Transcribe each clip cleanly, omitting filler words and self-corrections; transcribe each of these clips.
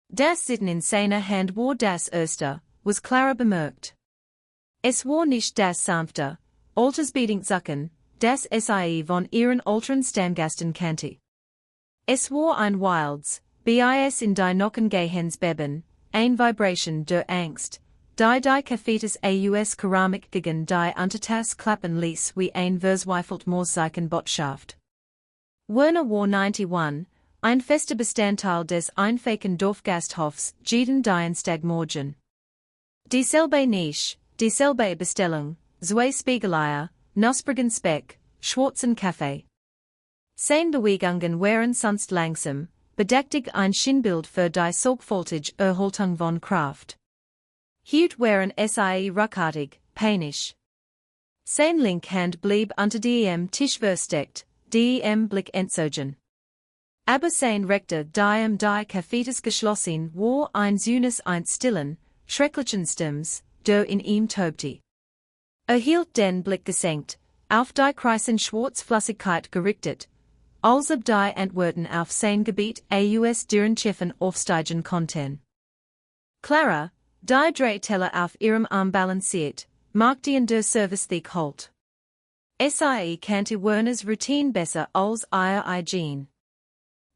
Das Sitten in seiner Hand war das Erste, was Clara bemerkt. Es war nicht das sanfte, altersbedingt Zucken, das sie von ihren älteren Stammgästen kannte. Es war ein wildes, bis in die Knochen gehens Beben, ein Vibration der Angst, die Kaffetes aus Keramik gegen die Untertas klappen ließ wie ein verzweifelt Morszeichen Botschaft. Werner war 91, ein fester Bestandteil des einfachen Dorfgasthofs jeden Dienstagmorgen. Dieselbe Nische, dieselbe Bestellung, zwei Spiegeleier, knusprigen Speck, schwarzen Kaffee. Seine Bewegungen waren sonst langsam, bedächtig ein Schienbild für die sorgfältige Erhaltung von Kraft. Heute waren sie ruckartig, panisch. Seine linke Hand blieb unter dem Tisch versteckt, dem Blick entzogen. Aber seine rechte die Kaffetes geschlossen war ein süßes Stillen, schrecklichen Stimms, der in ihm tobte. Hielt den Blick gesenkt, auf die kreisen Schwarzflüssigkeit gerichtet, als ob die Antworten auf sein Gebiet aus deren Schiffen aufsteigen konnten. Clara, die Drehteller auf ihrem Arm balanciert, machte in der Service-Thek Halt. Sie kannte Werners Routine besser als ihr eigen.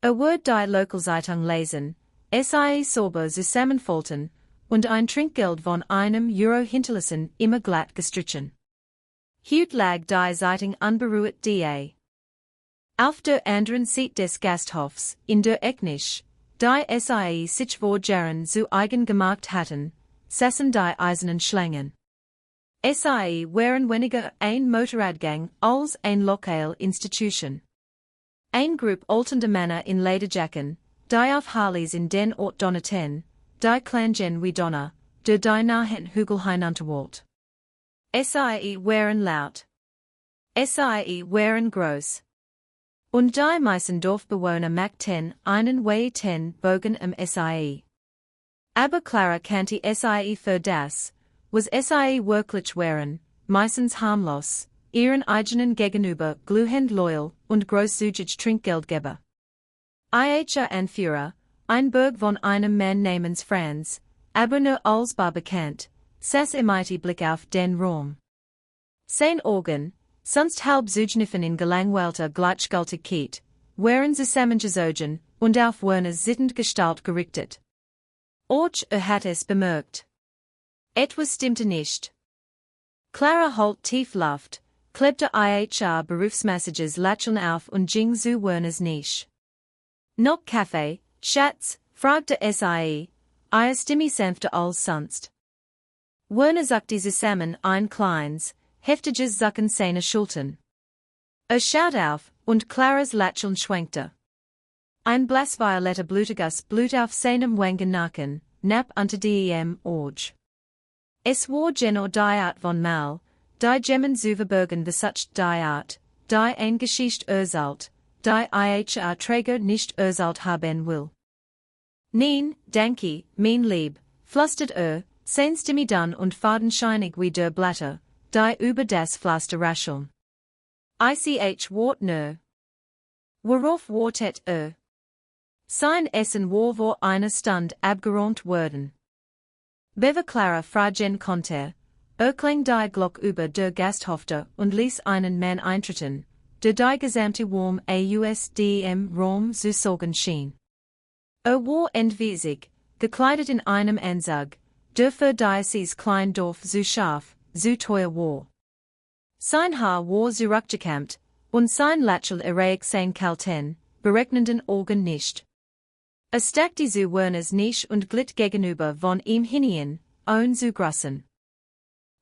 Wird die Lokalzeitung lesen, sie sauber zusammenfalten, und ein Trinkgeld von €1 hinterlassen immer glatt gestrichen. Heute lag die Zeitung unberührt da. Auf der anderen Seite des Gasthofs, in der Ecknisch, die sie sich vor Jahren zu eigen gemacht hatten, saßen die eisernen Schlangen. Sie waren weniger ein Motorradgang als ein Lokal Institution. Ein Grupp altender Männer in Lederjacken, die auf Harleys in den Ort donnerten, die klangen wie Donner, der die nahen Hügel hinunterwollt. Sie waren laut. Sie waren groß. Und die meisten Dorfbewohner machten einen weiten Bogen sie. Aber Clara kannte sie für das, was sie wirklich waren, meistens harmlos, ihren eigenen gegenüber glühend loyal und großzügig Trinkgeldgeber. Ihr Anführer, ein Burg von einem Mann namens Franz, aber nur als bar bekannt, saß mighty Blick auf den Raum. Sein Augen, sonst halb zugniffen in gelangweilter Gleichgültigkeit, waren zusammengezogen und auf Werners sittend Gestalt gerichtet. Och hat es bemerkt. Etwas stimmte nicht. Clara holt tief Luft, klebte ihr Berufsmessages Latschen auf und ging zu Werners Nische. Noch Kaffee, Schatz, fragte sie, ihr Stimme sanfter als sonst. Werner sagte zusammen ein kleines, heftiges Zucken seiner Schultern. Schaut auf, und Claras Latschen schwenkte. Ein blassvioletter blutiges Blut auf seinem Wangennacken, knapp unter dem Auge. Es war genau die Art von Mal, die Gemmen zu verbergen besucht die Art, die ein Geschichte erzählt, die ihr Träger nicht erzählt haben will. Nein, danke, mein Lieb, flüstert sein Stimme dann und fadenscheinig wie der Blätter, die über das Pflaster rascheln. Ich wart nur. Worauf wartet Sein Essen war vor einer Stunde abgeräumt worden. Bevor Clara fragen konnte, klang die Glock über der Gasthofte und ließ einen Mann eintreten, der die gesamte Warm aus dem Raum zu saugen schien. War entwiesig, gekleidet in einem Anzug, der für dieses Kleindorf so scharf, so teuer war. Sein Haar war zurückgekämmt, und sein Lächeln erregt sein kalten, berechnenden Augen nicht. Steckte zu Werners Nische und glitt gegenüber von ihm hinein, ohne zu grüßen.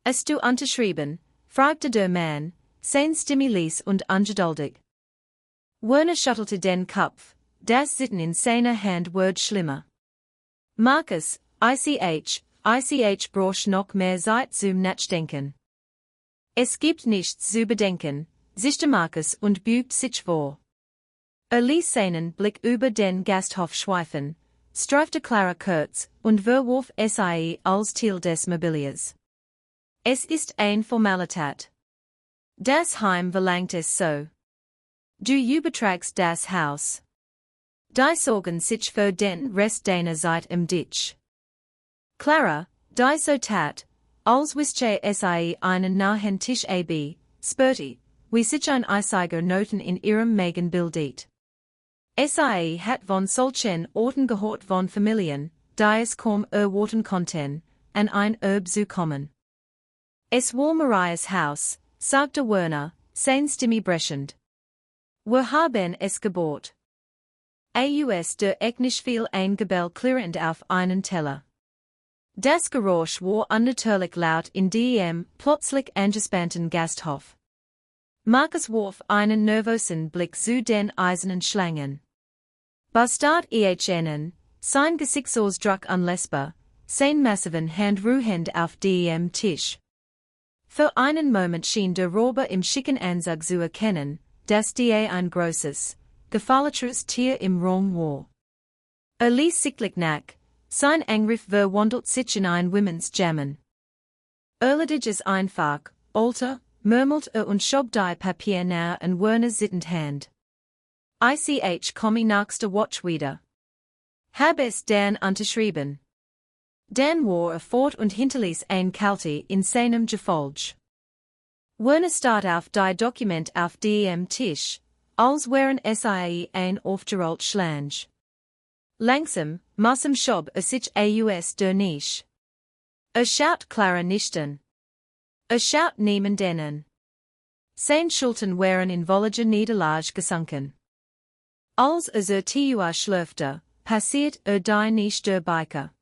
Hast du unterschrieben? Fragte der Mann, sein Stimme leis und ungeduldig. Werner schüttelte den Kopf, das Sitten in seiner Hand wurde schlimmer. Markus, ich brauch noch mehr Zeit zum Nachdenken. Es gibt nichts zu bedenken, sichte Markus und bügt sich vor. Ließ seinen Blick über den Gasthof schweifen, streifte Clara kurz und verwarf sie als Teil des Mobiliars. Es ist eine Formalität. Das Heim verlangt es so. Du übertragst das Haus. Die Sorgen sich für den Rest deiner Zeit im Dich. Clara, die so tat, als wische sie einen nahen Tisch ab, spurti, wie sich ein Eisiger Noten in ihrem Magen bildet. Sie hat von solchen Orten gehört von Familien, die es kaum erwarten konnten, an ein zu kommen. Es war Marias Haus, sagte Werner, seine Stimme brechend. Wir haben es gebaut. Aus der ich nicht viel ein Gebell klirrend auf einen Teller. Das Geräusch war unnatürlich laut in dem plötzlich angespannten Gasthof. Marcus warf einen nervösen Blick zu den eisernen Schlangen. Bastard ihnen, sein Gesichtsausdruck unlesbar, sein massiven Hand ruhend auf dem Tisch. Für einen Moment schien der Räuber im schicken Anzug zu erkennen, dass die ein großes, gefährliches Tier im Raum war. Ließ sichtlich nach, sein Angriff verwandelt sich in ein Women's Jammen. Erledig es einfach, Alter, murmelt und schob die Papier nahe an Werner sittend Hand. Ich komme nächste Watch wieder. Hab es dann unterschrieben. Dann war fort und hinterließ ein Kalte in seinem Gefolge. Werner start auf die Dokument auf dem Tisch, als wären sie ein aufgerollt Schlange. Langsam, massam schob sich aus der Nische. Schaut Clara nicht an. Schaut niemanden an. Seine Schultern waren in wollige Niederlage gesunken. Als Tua schlürfte, passiert die nicht der Biker.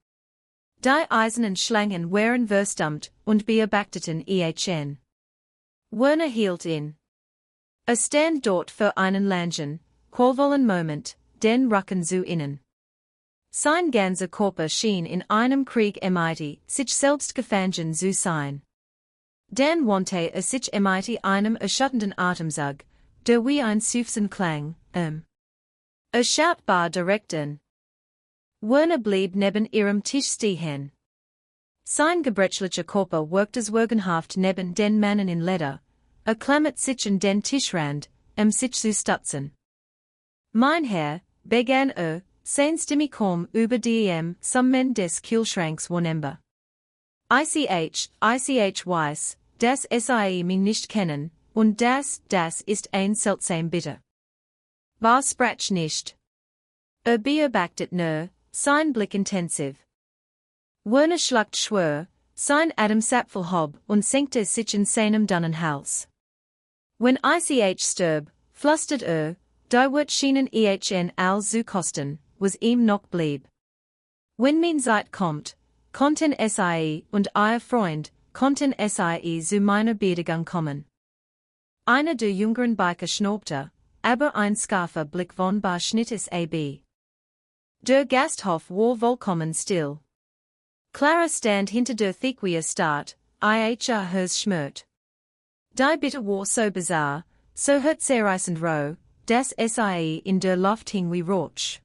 Die eisernen Schlangen waren verstummt und beobachteten ihn. Werner hielt in. Stand dort für einen langen, qualvollen Moment, den Rücken zu innen. Sein ganzer Körper schien in einem Krieg sich selbst gefangen zu sein. Dann wandte sich einem erschütternden Atemzug, der wie ein Seufzen klang, schaut direkt an. Werner blieb neben ihrem Tisch stehen. Sein gebrechlicher Körper wirkte zwergenhaft neben den Mannen in Leder, klammert sich an den Tischrand, sich zu stützen. Mein Herr, begann seine Stimme kaum über dem Summen des Kühlschranks wahrnehmbar. Ich weiß, dass sie mich nicht kennen, und das ist ein seltsam Bitte. Was sprach nicht? Beobachtet nur, sein Blick intensiv. Werner schluckt schwer, sein Atemsapfel hob und senkte sich in seinem dünnen Hals. Wenn ich starb, flüstert die wird schienen ihn als zu kosten, was ihm noch blieb. Wenn mein Zeit kommt, konnten sie und ihr Freund, konnten sie zu meiner Beerdigung kommen. Einer der jüngeren Biker schnaubte, aber ein scharfer Blick von schnitt es ab. Der Gasthof war vollkommen still. Clara stand hinter der Theke start, hers schmört. Die Bitte war so bizarr, so herzzerreißend roh, dass sie in der Luft hing wie Rauch.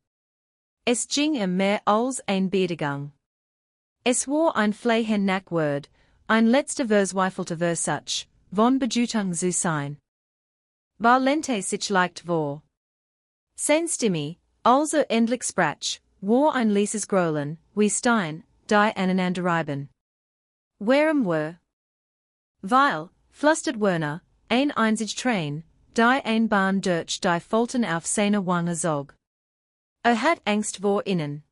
Es ging mehr als ein Beerdigung. Es war ein Flehen Nachwort, ein letzter verzweifelter Versuch, von Bedeutung zu sein. Lente sich leicht vor. Seine Stimme, als endlich sprach, war ein leises Grollen, wie Stein, die aneinander reiben. Warum war? Weil, flüstert Werner, ein einzig Träne, die ein Bahn durch die Folten auf seine Wange zog. Hat Angst vor innen.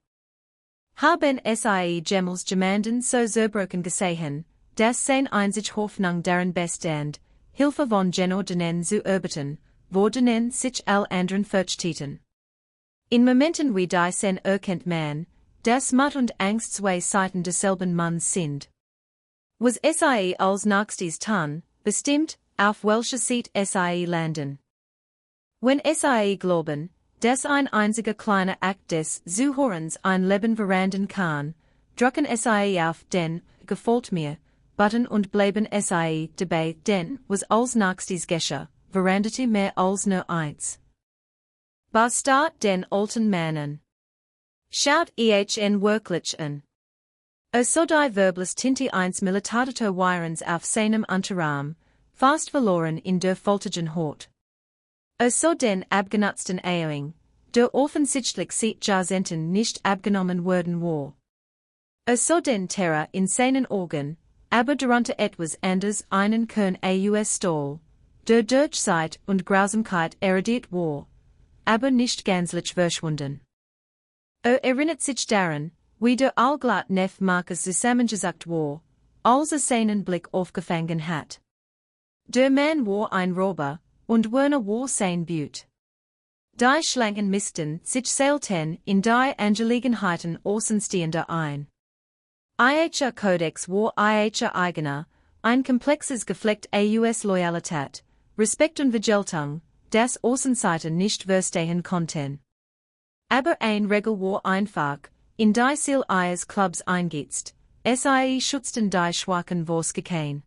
Haben sie jemals jemanden so zerbrochen gesehen, dass sein einzig Hoffnung darin bestand, Hilfe von denen zu erbeten, wo denen sich all anderen fürchteten. In Momenten wie diesen erkennt man, dass Mut und Angst zwei Seiten desselben Manns sind. Was sie als nächstes tun, bestimmt, auf welche Seite sie landen. Wenn sie glauben, dass ein einziger kleiner Akt des Zuhörens ein Leben verändern kann, drücken sie auf den Gefällt mir Button und bleiben sie dabei, denn was als nächstes geschah, veränderte mehr als nur eins. Bastard den alten Mann an. Schaut ihn wirklich an. So die verbles Tinte eins militarischer Wirens auf seinem Unterarm, fast verloren in der foltigen Haut. So den abgenutzten Augen, der offensichtlich seit Jahrzehnten nicht abgenommen worden war. So den Terror in seinen Augen, aber darunter etwas anderes einen Kern aus Stahl, der durch Zeit und Grausamkeit erodiert war, aber nicht gänzlich verschwunden. Erinnert sich daran, wie der allglatt Neff Markus zusammengesagt war, als seinen Blick aufgefangen hat. Der Mann war ein Räuber, und Werner war sein Beaut. Die Schlangen missten sich selten in die Angelegenheiten Außenstehender ein. Ihr Kodex war ihr eigener, ein komplexes Geflecht aus Loyalität, Respekt und Vergeltung, das Außenseiter nicht verstehen konnten. Aber ein Regel war einfach, in die Ziel ihres Clubs eingesetzt, sie schützten die Schwachen vorsgekein.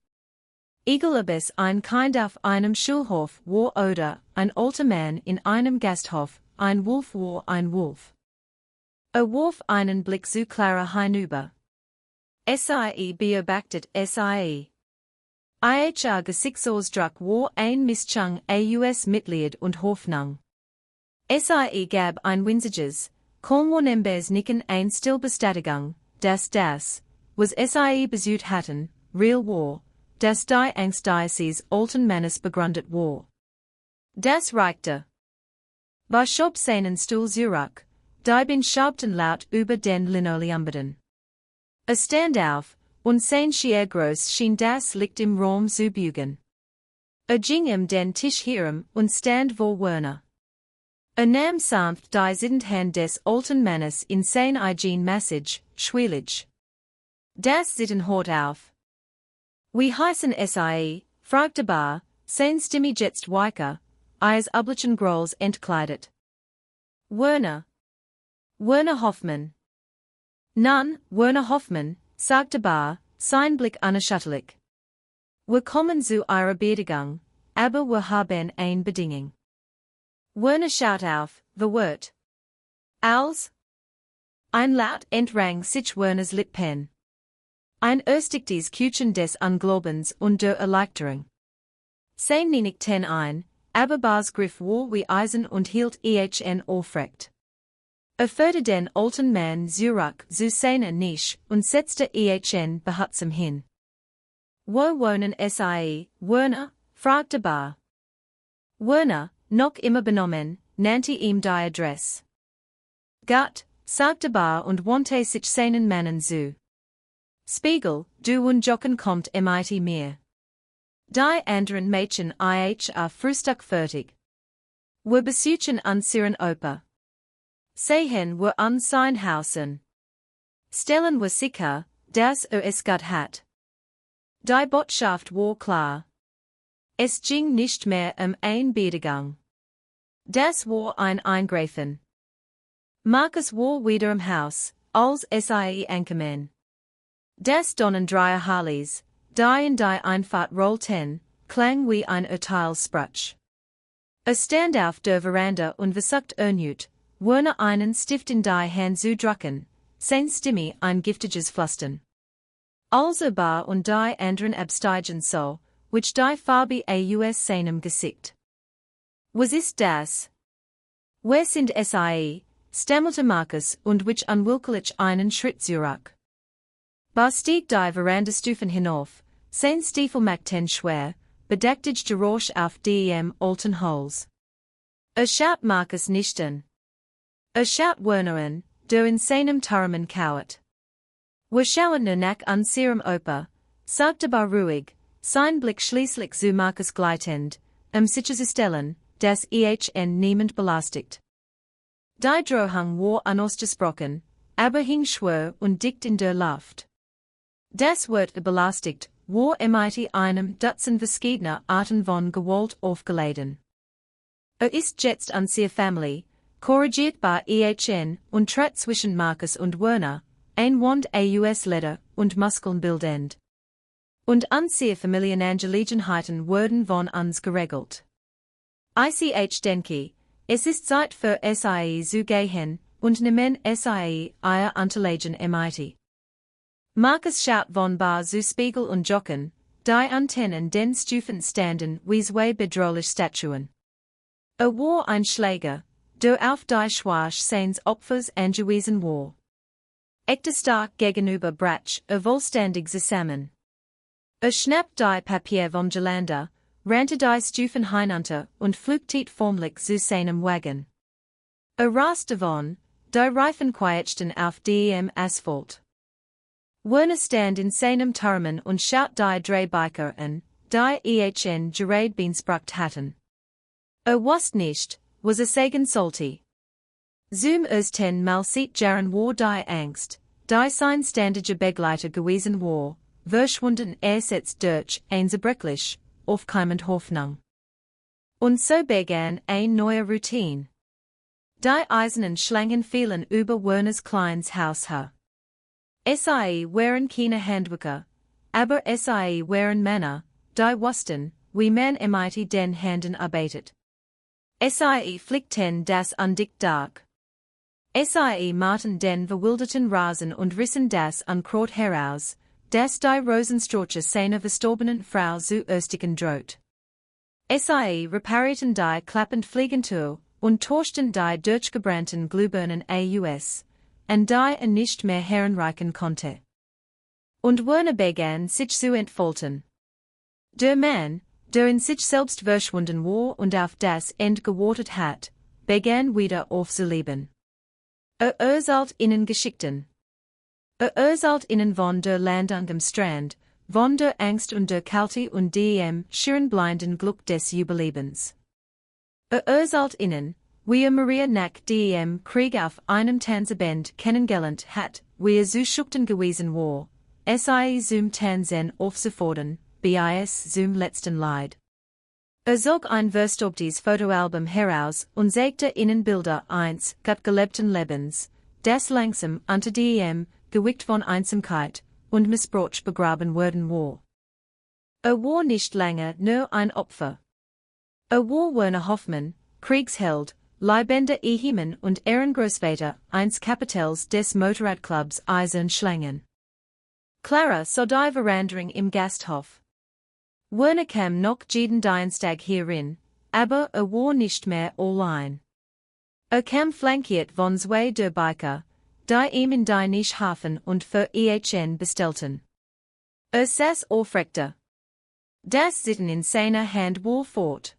Egal ob es ein Kind auf einem Schulhof war oder ein alter Mann in einem Gasthof, ein Wolf war ein Wolf. Warf einen Blick zu Clara hinüber. Sie beobachtet sie. Ihr Gesichtsausdruck war ein Mischung aus Mitleid und Hoffnung. Sie gab ein winziges, kalmnehmendes Nicken ein Stillbestätigung, dass das, was sie besucht hatten, real war, dass die Angst dieses alten Mannes begründet war. Das reichte. Schob seinen Stuhl zurück, die bin schabten laut über den Linoleumböden. Stand auf, und sein schier groß schien das Licht im Raum zu bügen. Ging den Tisch herum und stand vor Werner. Nahm sanft die Sittenhand des alten Mannes in sein eigen Message, schwierig. Das Sitten hört auf. Wie heißen sie? Fragte Bar, sein Stimme jetzt weicher, ihres üblichen Grolls entkleidet. Werner. Werner Hoffmann. Nun, Werner Hoffmann, sagte Bar, sein Blick unerschütterlich. Wir kommen zu ihrer Beerdigung, aber wir haben eine Bedingung. Werner schaut auf, verwirrt. Als? Ein Laut entrang sich Werners Lippen. Ein erstigtes Küchen des Unglaubens und der Erleichterung. Sein nickten ein, aber Bars Griff war wie Eisen und hielt ihn aufrecht. Führte den alten Mann zurück zu seiner Nische und setzte ihn behutsam hin. Wo wohnen sie, Werner? fragte Bar. Werner, noch immer benommen, nannte ihm die Adresse. Gut, sagte Bar und wandte sich seinen Mannen zu. Spiegel, du und Jochen kommt mit mir. Die anderen Mädchen Frühstück fertig. Wir besuchen unseren Opa. Sehen wir an sein Hausen. Stellen wir sicher, dass es gut hat. Die Botschaft war klar. Es ging nicht mehr ein Beerdigung. Das war ein Eingreifen. Markus war wieder im Haus, als sie ankamen. Das Donnen dreier Harleys, die in die Einfahrt rollten, klang wie ein Urteilsspruch. Stand auf der Veranda und versucht erneut, Werner einen Stift in die Hand zu drücken, sein Stimme ein giftiges Flüstern. Also Bar und die anderen absteigen so, which die Farbe aus seinem Gesicht. Was ist das? Wer sind sie? Stammelte Markus und wich unwillkürlich einen Schritt zurück. Bar stieg die Verandastufen hinauf, sein Stiefel machten schwer, bedecktig Geräusch auf dem alten Holz. Schaut Markus nicht an. Schaut Werner an, der in seinem Turmen kauert. Wir schauen nur nach unserem Opa, sagte Bar ruhig, sein Blick schließlich zu Markus gleitend, sicherzustellen, dass ihn niemand belastet. Die Drohung war unausgesprochen, aber hing schwer und dicht in der Luft. Das Wort belastet war mit einem Dutzend verschiedener Arten von Gewalt aufgeladen. Ist jetzt unsere Familie, korrigiert bei ihn und trat zwischen Markus und Werner, ein Wand aus Leder und Muskeln bildend. Und unsere Familienangelegenheiten wurden von uns geregelt. Ich denke, es ist Zeit für sie zu gehen, und nehmen sie ihr Unterlegen mit. Markus schaut von Bar zu Spiegel und Jochen, die Antennen den Stufen standen wie zwei bedrohliche Statuen. War ein Schläger, auf die Schwache seines Opfers angewiesen war. Echte stark gegenüber brach, wohlständig zusammen. Schnapp die Papier vom Gelände, rannte die Stufen hinunter und flüchtet formlich zu seinem Wagen. Rast davon, die Reifen quietschten auf dem Asphalt. Werner stand in seinem Turmen und schaut die Drehbiker an, die gerade beenspracht hatten. Was nicht, was sagen sollte. Zum ersten Mal seit Jahren war die Angst, die sein ständiger Begleiter gewesen war, verschwunden ersetzt durch eine zerbrechliche, aufkeimende Hoffnung. Und so begann eine neue Routine. Die eisernen Schlangen fielen über Werners kleines Haus her. Sie waren keine Handwerker, aber sie waren Männer, die wussten, wie man mit den Händen arbeitet. Sie flickten das undicht Dach. Sie machten den verwilderten Rasen und rissen das Unkraut heraus, das die Rosensträucher seiner verstorbenen Frau zu ersticken droht. Sie reparierten die klappend Fliegentour und tauschten die durchgebrannten Glühbirnen aus, an die nicht mehr heranreichen konnte. Und Werner begann sich zu entfalten. Der Mann, der in sich selbst verschwunden war und auf das End gewartet hat, begann wieder aufzuleben. Erzählt ihnen Geschichten. Erzählt ihnen von der Landung am Strand, von der Angst und der Kälte und dem schieren blinden Glück des Überlebens. Erzählt ihnen, wie Maria nach dem Krieg auf einem Tanzband kennengelernt hat, wie so schüchtern gewesen war, zum Tanzen aufzufordern, bis zum letzten Leid. Zog ein verstaubtes Fotoalbum heraus und zeigte ihnen Bilder eins gelebten Lebens, das langsam unter dem Gewicht von Einsamkeit und Missbrauch begraben worden war. War nicht lange nur ein Opfer. War Werner Hoffmann, Kriegsheld, leibender Ehemann und Ehrengroßvater eines Kapitels des Motorradclubs Eisern Schlangen. Clara sah die Veränderung im Gasthof. Werner kam noch jeden Dienstag hierin, aber war nicht mehr allein. Kam flankiert von zwei der Biker, die ihm in die Nischhafen und für ihn bestellten. Saß aufrechter. Das Sitten in seiner Hand war fort.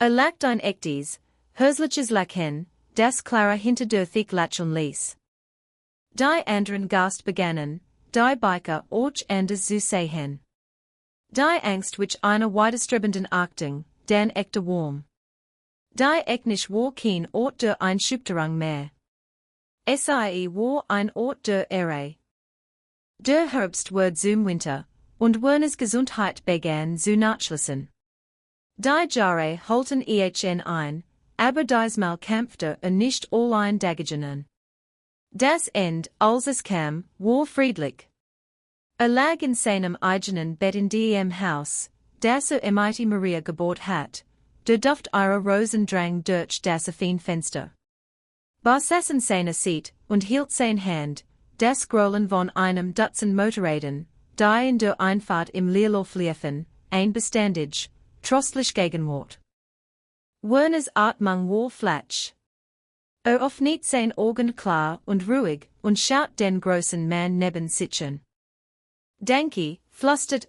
Lagt ein echtes, häusliches Lachen, das Clara hinter der Theke latschen ließ. Die anderen Gast begannen, die Biker auch anders zu sehen. Die Angst which einer widerstrebenden Achtung, den echte Wurm. Die Ecknisch war kein Ort der Einschüchterung mehr. Sie war ein Ort der Ehre. Der Herbst wurde zum Winter, und Werners Gesundheit begann zu nachlassen. Die Jahre holten ihn ein, aber diesmal kämpfte nicht allein dagegen. Das End, als es kam, war friedlich. Lag in seinem eigenen Bett in dem Haus, das mit Maria gebaut hat, der Duft ihrer Rosen drang durch das offene Fenster. Saß in seiner Seat und hielt sein Hand, das Grollen von einem Dutzend Motorrädern, die in der Einfahrt im Leerlauf liefen, ein beständig, trostlich Gegenwart. Werners Atmung war flach. Öffnet sein Augen klar und ruhig und schaut den großen Mann neben sich an. Danke, flüstert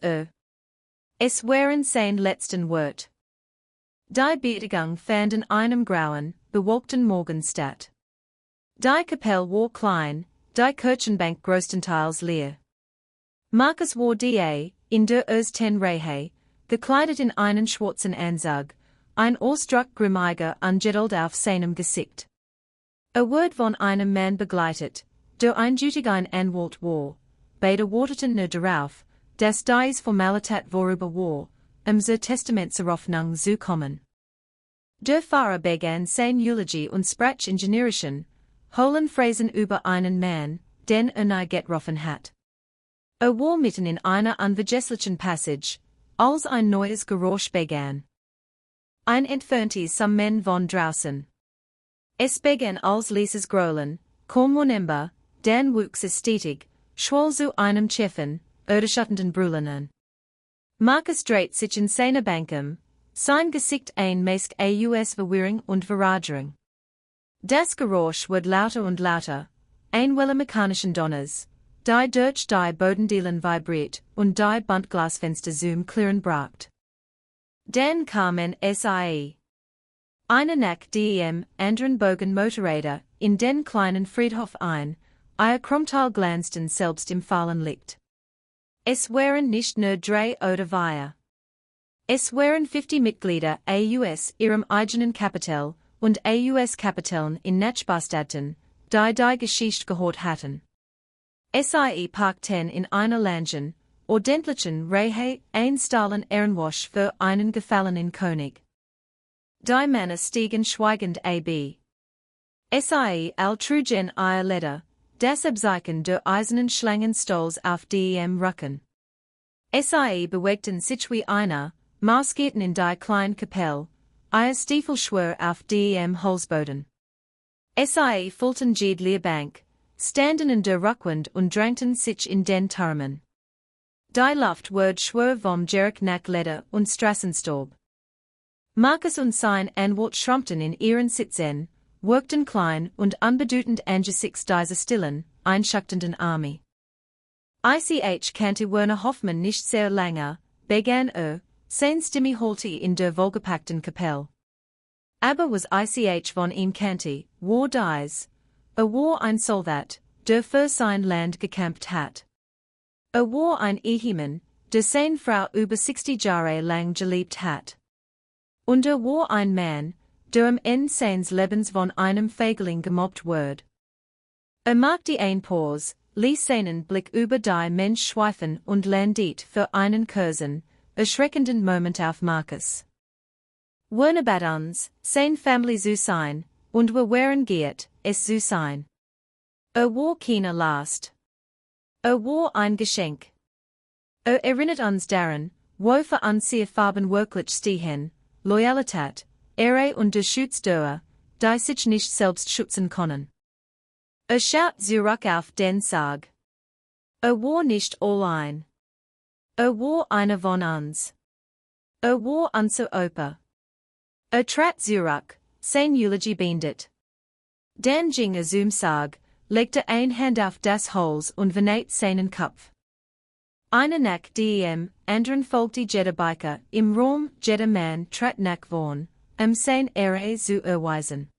Es waren sein letzten Wort. Die Beerdigung fand an einem grauen, bewölkten Morgen statt. Die Kapelle war klein, die Kirchenbank größtenteils leer. Markus war in der ersten Reihe, gekleidet in einen schwarzen Anzug, ein Ausdruck grimmiger Ungeduld auf seinem Gesicht. Wort von einem Mann begleitet, der eindeutig ein Anwalt war. Beide warteten nur darauf, dass dies Formalität vorüber war, zur Testamentseröffnung zu kommen. Der Pfarrer begann sein Eulogie und sprach in generischen, hohlen Phrasen über einen Mann, den nie getroffen hat. War mitten in einer unvergesslichen Passage, als ein neues Geräusch begann. Ein entferntes Summen von draußen. Es begann als leises Grollen, kaum vernehmbar, dann wuchs es stetig, schwoll zu einem tiefen, erschütternden Brüllen an. Markus dreht sich in seiner Bank sein Gesicht ein Mask aus Verwirrung und Verraderung. Das Geräusch wird lauter und lauter, einwelle mechanischen Donners, die durch die Bodendielen vibriert und die Buntglasfenster zum Klirren bracht. Dann kamen sie. Einer nach dem anderen Bogen Motorräder in den kleinen Friedhof ein, ihr Krummtal glanzten selbst im Fallen Licht. Es waren nicht nur 3 oder 4. Es waren 50 Mitglieder aus ihrem eigenen Kapital und aus Kapitäln in Nachbarstädten, die Geschichte gehört hatten. Sie parkten in einer langen, ordentlichen Reihe einstahlen Ehrenwasch für einen gefallenen König. Die Männer stiegen schweigend ab. Sie trugen ihr Leder, das Abzeichen der eisernen Schlangenstolz auf dem Rücken. Sie bewegten sich wie einer, maßierten in die kleine Kapelle, ihr Stiefel schwer auf dem Holzboden. Sie füllten jede Bank, standen in der Rückwand und drängten sich in den Türmen. Die Luft wurde schwer vom Geruch nach Leder und Straßenstaub. Markus und sein Anwalt schrumpften in ihren Sitzen, wirkten klein und unbedeutend angesichts dieser stillen, einschachtenden Armee. Ich kannte Werner Hoffmann nicht sehr lange, begann sein Stimme holte in der vollgepackten Kapelle. Aber was ich von ihm kannte, war war ein Soldat, der für sein Land gekämpft hat. War ein Ehemann, der seine Frau über 60 Jahre lang geliebt hat. Und war ein Mann, der am Ende seines Lebens von einem Feigling gemobbt wurde. Machte eine Pause, ließ seinen Blick über die Mensch schweifen und landet für einen kurzen, erschreckenden Moment auf Markus. Werner bat uns, seine Familie zu sein, und wir waren geehrt, es zu sein. War keine Last. War ein Geschenk. Erinnert uns daran, wo für unsere Farben wirklich stehen, Loyalität, Ehre und der Schutz derer, die sich nicht selbst schützen können. Schaut zurück auf den Sarg. War nicht allein. War einer von uns. War unser Opa. Trat zurück, sein Eulogie beendet. Dann ging zum Sarg, legte eine Hand auf das Holz und vernäht seinen Kopf. Einer nach dem anderen folgte jeder Biker im Raum, jeder Mann trat nach vorn, sein Ehre zu erweisen.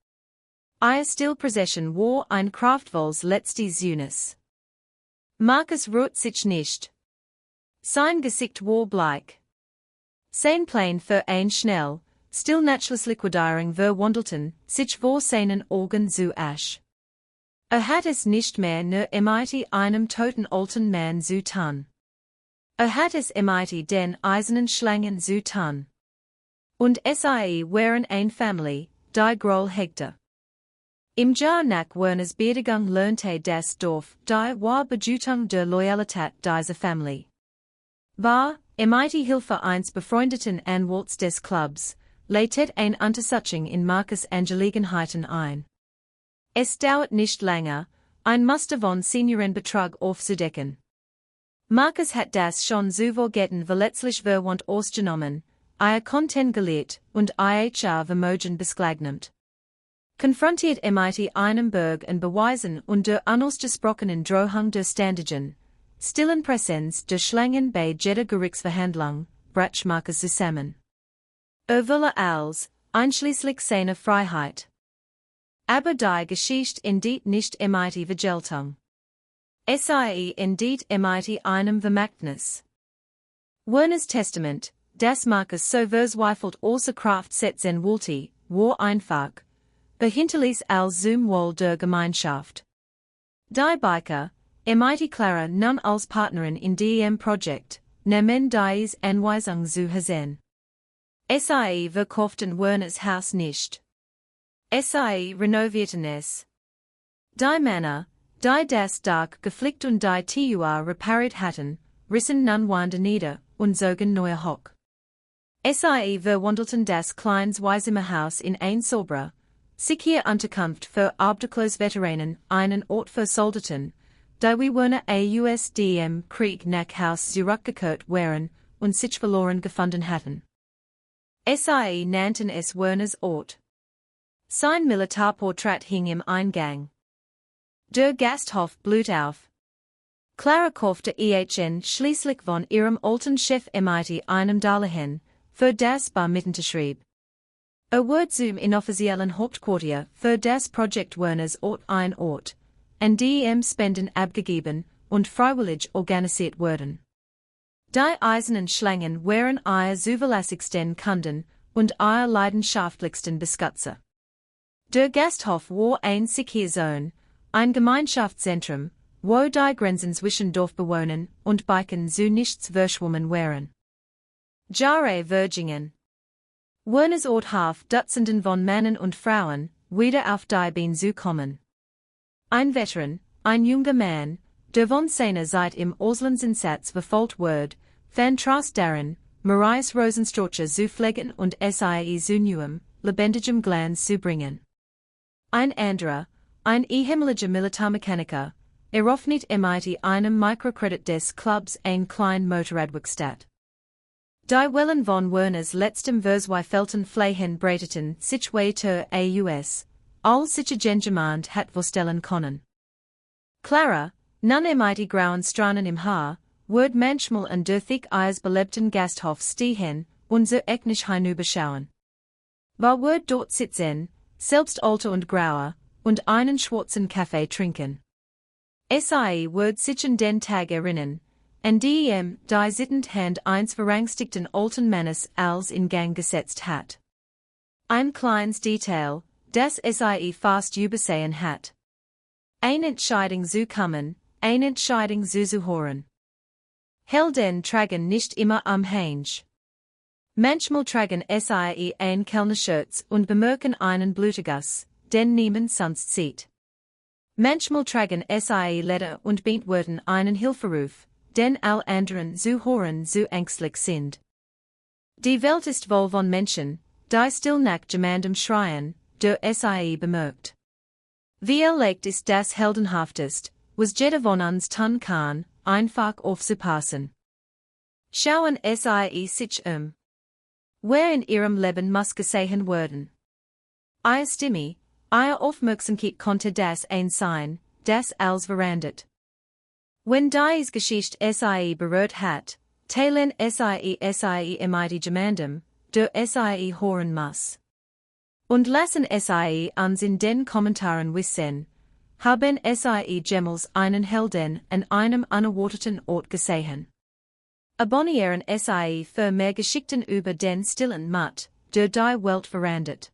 Ihr Stillprozession war ein kraftvolles letztes Unis. Markus rührt sich nicht. Sein Gesicht war bleich. Sein Plan für ein schnell, still naturales Liquidierung verwandelten sich vor seinen Augen zu Asch. Hat es nicht mehr nur mit einem toten alten Mann zu tun. Hat es mit den eisernen Schlangen zu tun. Und sie waren eine Familie, die Groll hegte. Im Jahr nach Werners Beerdigung lernte das Dorf die wahre Bedeutung der Loyalität dieser Familie. War, mit Hilfe eines befreundeten Anwalts des Clubs, leitet ein Untersuchung in Markus' Angelegenheiten ein. Es dauert nicht lange, ein Muster von Seniorenbetrug aufzudecken. Markus hat das schon zu Vorgäten verletzlich verwandt ausgenommen, ihr Konten gelehrt und ihr Vermögen beschlagnahmt. Konfrontiert mit einem Berg an Beweisen und der unausgesprochenen Drohung der ständigen, stillen Präsenz der Schlangen bei jeder Gerichtsverhandlung, brach Markus zusammen. Will als, einschließlich seiner Freiheit. Aber die Geschichte endet nicht mit Vergeltung. Sie endet mit einem Vermächtnis. Werners Testament, das Markus so verzweifelt außer Kraft setzen wollte, war einfach, hinterließ als zum Wohl der Gemeinschaft. Die Biker, mit Clara nun als Partnerin in dem Projekt, nahmen dies Anweisung zu Hasen. Sie verkauften Werners Haus nicht. Sie renovierten es. Die Männer, die das Dach geflickt und die Tür repariert hatten, rissen nun Wände nieder und zogen neue hoch. Sie verwandelten das Kleinzimmerhaus in ein sauberer, sichere Unterkunft für Obdachlos-Veteranen, einen Ort für Soldaten, die wie Werner aus dem Krieg nach Haus zurückgekehrt waren und sich verloren gefunden hatten. Sie nannten es Werners Ort. Sein Militärporträt hing im Eingang. Der Gasthof blüht auf. Clara kaufte schließlich von ihrem alten Chef mit einem Darlehen, für das Bar mittenschrieb. Wird zum inoffiziellen Hauptquartier für das Projekt Werners Ort ein Ort, an die Spenden abgegeben und freiwillig organisiert wurden. Die eisernen Schlangen wären ihr zuverlässigsten Kunden und ihr leidenschaftlichsten Beschützer. Der Gasthof war ein Sicherheitszone, ein Gemeinschaftszentrum, wo die Grenzen zwischen Dorfbewohnern und Biken zu nichts verschwommen wären. Jahre Virgingen. Werners Ort half Dutzenden von Männern und Frauen, wieder auf die Beine zu kommen. Ein Veteran, ein junger Mann, der von seiner Seite im Auslandsinsatz verfolgt wird, fand Trost darin, Marais Rosensträucher zu pflegen und sie zu neuem, lebendigem Glanz zu bringen. Ein anderer, ein ehemaliger Militärmechaniker, eröffnet mit einem Mikrokredit des Clubs ein klein Motorradwerkstatt. Die Wellen von Werners letztem Verzweifelten Flehen breiteten sich weiter aus, als sich jemand hat vorstellen können. Clara, nun mit grauen Stranen im Haar, wird manchmal an der Thik eines belebten Gasthofs stehen und so eknisch hinüberschauen. War wird dort sitzen, selbst alter und grauer, und einen schwarzen Kaffee trinken. Wird sich an den Tag erinnern, an die die sittend Hand eins verrangstigten alten Mannes als in Gang gesetzt hat. Ein kleines Detail, das fast übersehen hat. Eine Entscheidung zu kommen, eine Entscheidung zu hören. Helden tragen nicht immer am Hänge. Manchmal tragen ein Kellnershirts und bemerken einen Blutegass, den niemand sonst sieht. Manchmal tragen Leder und Beantworten einen Hilferuf, den all anderen zu hören zu ängstlich sind. Die Welt ist voll von Menschen, die still nach jemandem schreien, der bemerkt. Wie leicht ist das heldenhaftest, was jeder von uns tun kann, einfach aufzupassen. Schauen sich Wer in ihrem Leben muss gesehen werden. Ihr Stimme, ihr Aufmerksamkeit konnte das ein sein, das als verandet. Wenn dies Geschichte berührt hat, teilen mit jemandem, der hören muss. Und lassen uns in den Kommentaren wissen, haben jemals einen Helden an einem unerwarteten Ort gesehen. Abonnieren für mehr Geschichten über den stillen Mutt, der die Welt verändert.